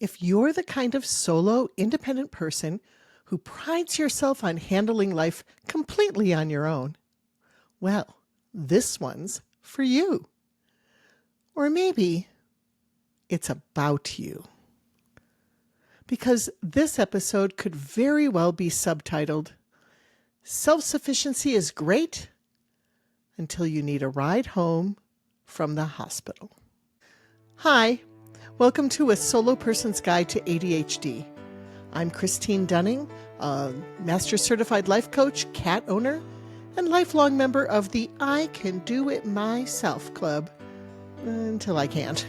If you're the kind of solo, independent person who prides yourself on handling life completely on your own, well, this one's for you. Or maybe it's about you. Because this episode could very well be subtitled, Self-Sufficiency is Great Until You Need a Ride Home from the Hospital. Hi, welcome to A Solo Person's Guide to ADHD. I'm Christine Dunning, a Master Certified Life Coach, cat owner, and lifelong member of the I Can Do It Myself Club, until I can't.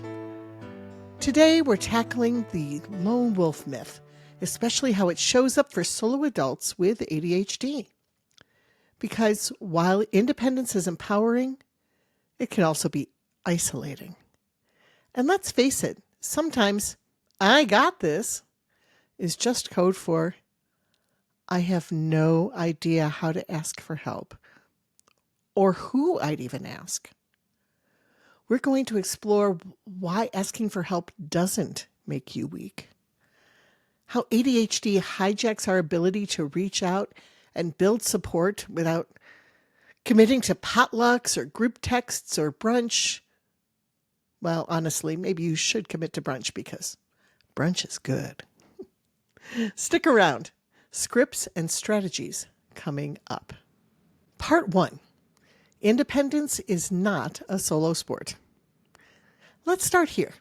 Today we're tackling the lone wolf myth, especially how it shows up for solo adults with ADHD. Because while independence is empowering, it can also be isolating. And let's face it, sometimes I got this is just code for I have no idea how to ask for help or who I'd even ask. We're going to explore why asking for help doesn't make you weak, how ADHD hijacks our ability to reach out and build support without committing to potlucks or group texts or brunch. Well, honestly, maybe you should commit to brunch because brunch is good. Stick around. Scripts and strategies coming up. Part 1. Independence is not a solo sport. Let's start here.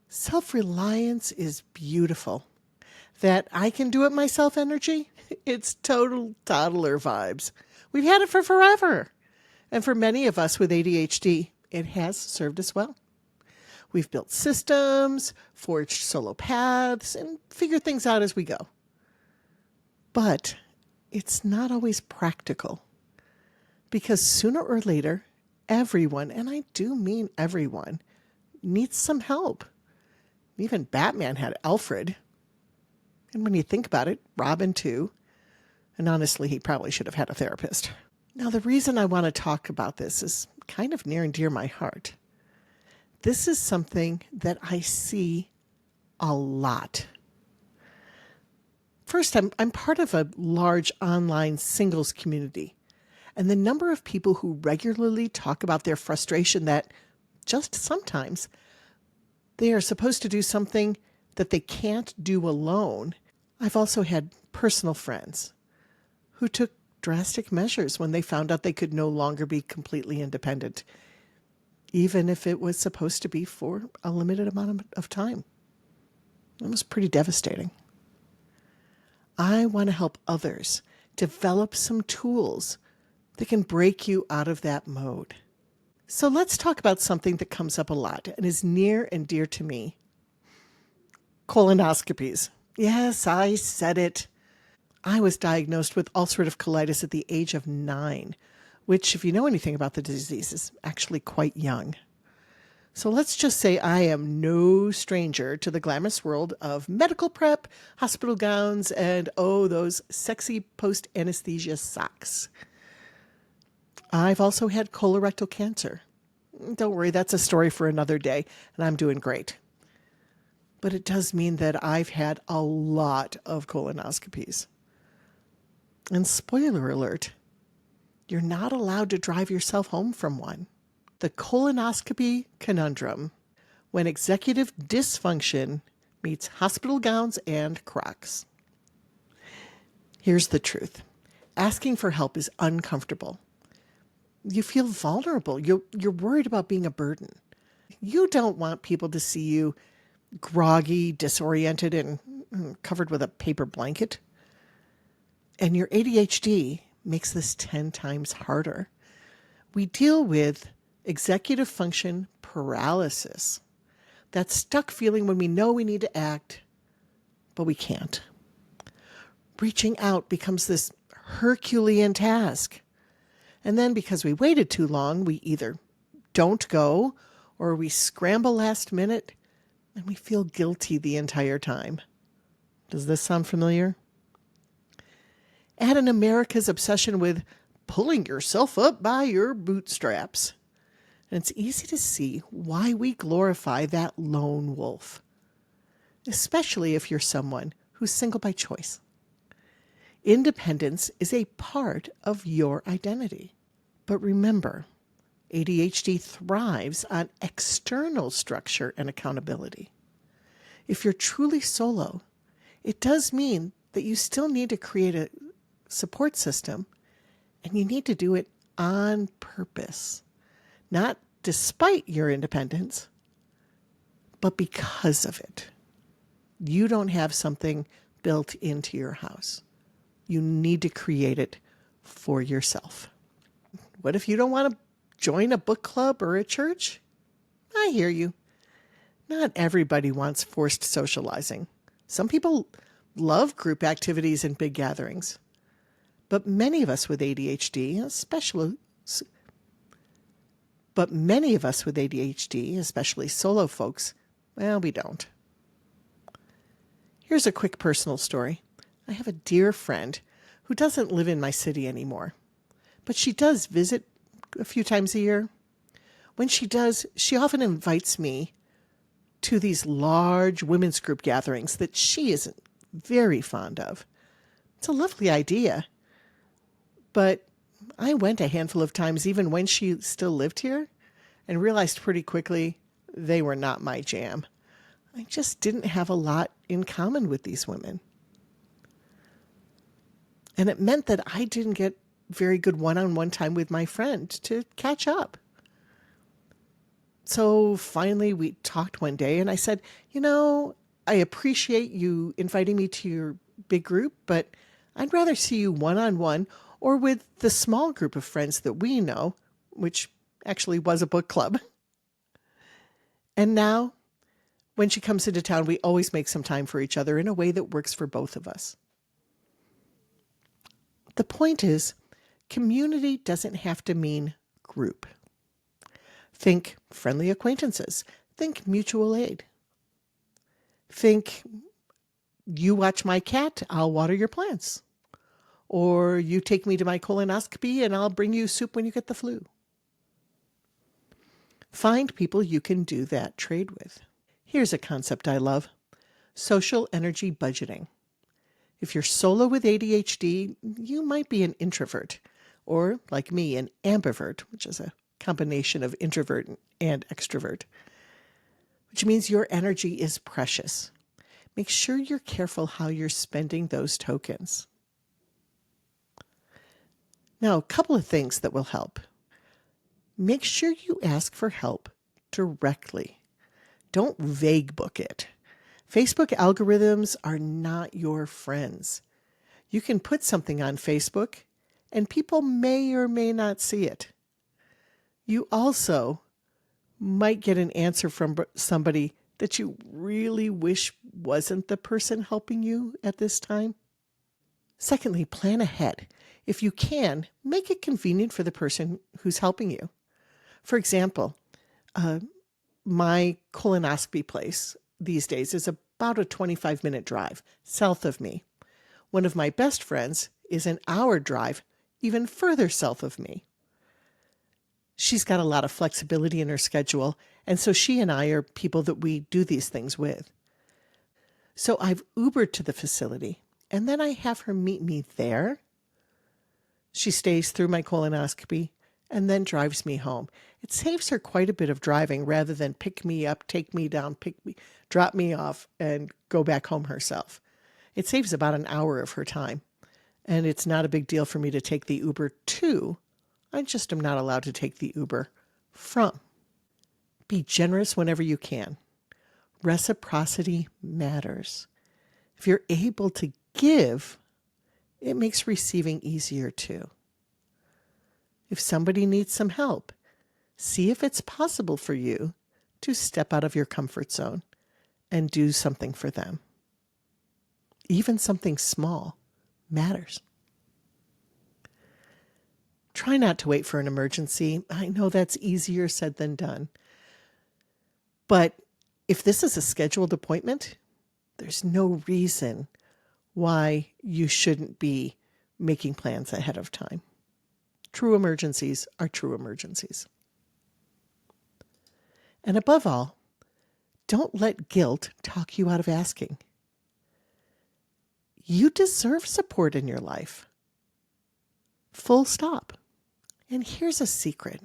Self-reliance is beautiful. That I can do it myself energy, it's total toddler vibes. We've had it for forever. And for many of us with ADHD, it has served us well. We've built systems, forged solo paths, and figured things out as we go. But it's not always practical. Because sooner or later, everyone, and I do mean everyone, needs some help. Even Batman had Alfred. And when you think about it, Robin too. And honestly, he probably should have had a therapist. Now, the reason I want to talk about this is kind of near and dear my heart. This is something that I see a lot. First, I'm part of a large online singles community. And the number of people who regularly talk about their frustration that just sometimes they are supposed to do something that they can't do alone. I've also had personal friends who took drastic measures when they found out they could no longer be completely independent, even if it was supposed to be for a limited amount of time. It was pretty devastating. I want to help others develop some tools that can break you out of that mode. So let's talk about something that comes up a lot and is near and dear to me. Colonoscopies. Yes, I said it. I was diagnosed with ulcerative colitis at the age of 9, which, if you know anything about the disease, is actually quite young. So let's just say I am no stranger to the glamorous world of medical prep, hospital gowns, and those sexy post-anesthesia socks. I've also had colorectal cancer. Don't worry, that's a story for another day, and I'm doing great. But it does mean that I've had a lot of colonoscopies. And spoiler alert, you're not allowed to drive yourself home from one. The colonoscopy conundrum, when executive dysfunction meets hospital gowns and Crocs. Here's the truth. Asking for help is uncomfortable. You feel vulnerable. You're worried about being a burden. You don't want people to see you groggy, disoriented, and covered with a paper blanket. And your ADHD makes this 10 times harder. We deal with executive function paralysis. That stuck feeling when we know we need to act, but we can't. Reaching out becomes this Herculean task. And then because we waited too long, we either don't go or we scramble last minute and we feel guilty the entire time. Does this sound familiar? Add in America's obsession with pulling yourself up by your bootstraps. And it's easy to see why we glorify that lone wolf. especially if you're someone who's single by choice. Independence is a part of your identity. But remember, ADHD thrives on external structure and accountability. If you're truly solo, it does mean that you still need to create a support system, and you need to do it on purpose, not despite your independence, but because of it. You don't have something built into your house. You need to create it for yourself. What if you don't want to join a book club or a church? I hear you. Not everybody wants forced socializing. Some people love group activities and big gatherings. But many of us with ADHD, especially solo folks, well, we don't. Here's a quick personal story. I have a dear friend who doesn't live in my city anymore, but she does visit a few times a year. When she does, she often invites me to these large women's group gatherings that she isn't very fond of. It's a lovely idea, but I went a handful of times even when she still lived here and realized pretty quickly they were not my jam. I just didn't have a lot in common with these women. And it meant that I didn't get very good one-on-one time with my friend to catch up. So finally we talked one day and I said, I appreciate you inviting me to your big group, but I'd rather see you one-on-one or with the small group of friends that we know, which actually was a book club. And now, when she comes into town, we always make some time for each other in a way that works for both of us. The point is, community doesn't have to mean group. Think friendly acquaintances. Think mutual aid. Think you watch my cat, I'll water your plants. Or you take me to my colonoscopy and I'll bring you soup when you get the flu. Find people you can do that trade with. Here's a concept I love: social energy budgeting. If you're solo with ADHD, you might be an introvert, or like me, an ambivert, which is a combination of introvert and extrovert, which means your energy is precious. Make sure you're careful how you're spending those tokens. Now, a couple of things that will help. Make sure you ask for help directly. Don't vague book it. Facebook algorithms are not your friends. You can put something on Facebook and people may or may not see it. You also might get an answer from somebody that you really wish wasn't the person helping you at this time. Secondly, plan ahead. If you can, make it convenient for the person who's helping you. For example, my colonoscopy place these days is about a 25-minute drive south of me. One of my best friends is an hour drive even further south of me. She's got a lot of flexibility in her schedule, and so she and I are people that we do these things with. So I've Ubered to the facility, and then I have her meet me there. She stays through my colonoscopy and then drives me home. It saves her quite a bit of driving rather than pick me up, take me down, drop me off, and go back home herself. It saves about an hour of her time, and it's not a big deal for me to take the Uber to. I just am not allowed to take the Uber from. Be generous whenever you can. Reciprocity matters. If you're able to give, it makes receiving easier too. If somebody needs some help, see if it's possible for you to step out of your comfort zone and do something for them. Even something small matters. Try not to wait for an emergency. I know that's easier said than done. But if this is a scheduled appointment, there's no reason why you shouldn't be making plans ahead of time. True emergencies are true emergencies. And above all, don't let guilt talk you out of asking. You deserve support in your life. Full stop. And here's a secret.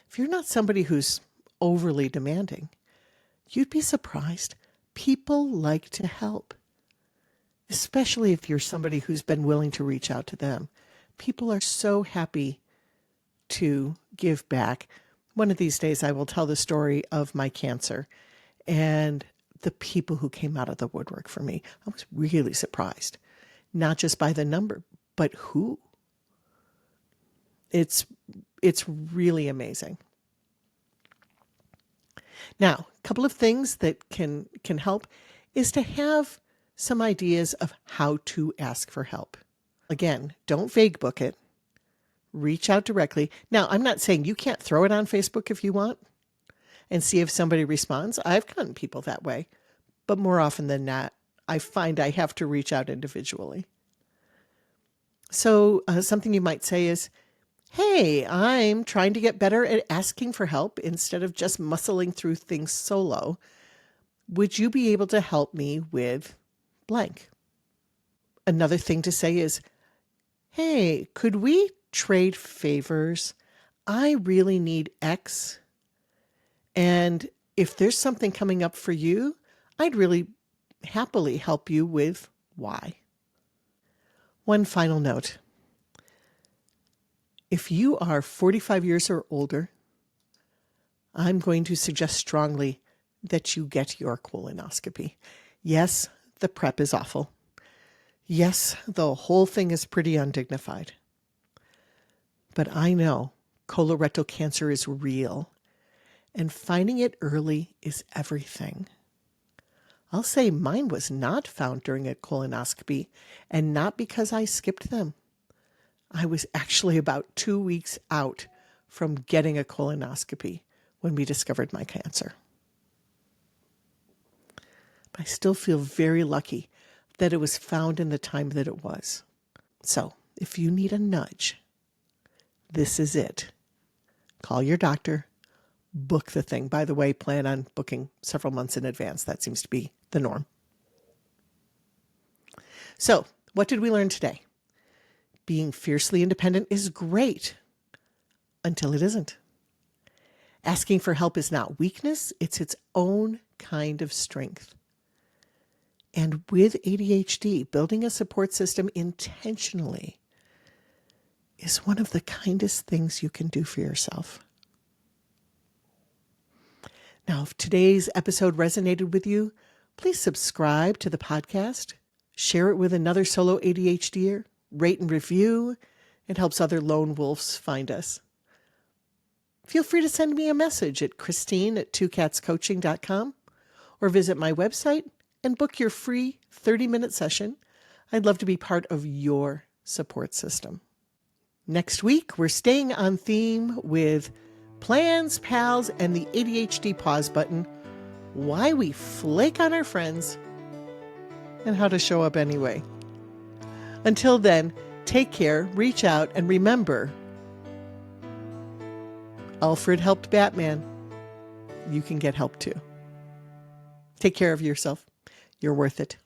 If you're not somebody who's overly demanding, you'd be surprised. People like to help, especially if you're somebody who's been willing to reach out to them. People are so happy to give back. One of these days, I will tell the story of my cancer and the people who came out of the woodwork for me. I was really surprised, not just by the number, but who. It's really amazing. Now, a couple of things that can help is to have some ideas of how to ask for help. Again, don't vague book it. Reach out directly. Now, I'm not saying you can't throw it on Facebook if you want and see if somebody responds. I've gotten people that way. But more often than not, I find I have to reach out individually. So something you might say is, hey, I'm trying to get better at asking for help instead of just muscling through things solo. Would you be able to help me with blank? Another thing to say is, hey, could we trade favors? I really need X. And if there's something coming up for you, I'd really happily help you with Y. One final note. If you are 45 years or older, I'm going to suggest strongly that you get your colonoscopy. Yes, the prep is awful. Yes, the whole thing is pretty undignified. But I know colorectal cancer is real, and finding it early is everything. I'll say mine was not found during a colonoscopy, and not because I skipped them. I was actually about 2 weeks out from getting a colonoscopy when we discovered my cancer. I still feel very lucky that it was found in the time that it was. So, if you need a nudge, this is it. Call your doctor, book the thing. By the way, plan on booking several months in advance. That seems to be the norm. So, what did we learn today? Being fiercely independent is great until it isn't. Asking for help is not weakness, it's its own kind of strength. And with ADHD, building a support system intentionally is one of the kindest things you can do for yourself. Now, if today's episode resonated with you, please subscribe to the podcast, share it with another solo ADHDer, rate and review. It helps other lone wolves find us. Feel free to send me a message at Christine@twocatscoaching.com or visit my website and book your free 30-minute session. I'd love to be part of your support system. Next week, we're staying on theme with plans, pals, and the ADHD pause button, why we flake on our friends, and how to show up anyway. Until then, take care, reach out, and remember, Alfred helped Batman. You can get help too. Take care of yourself. You're worth it.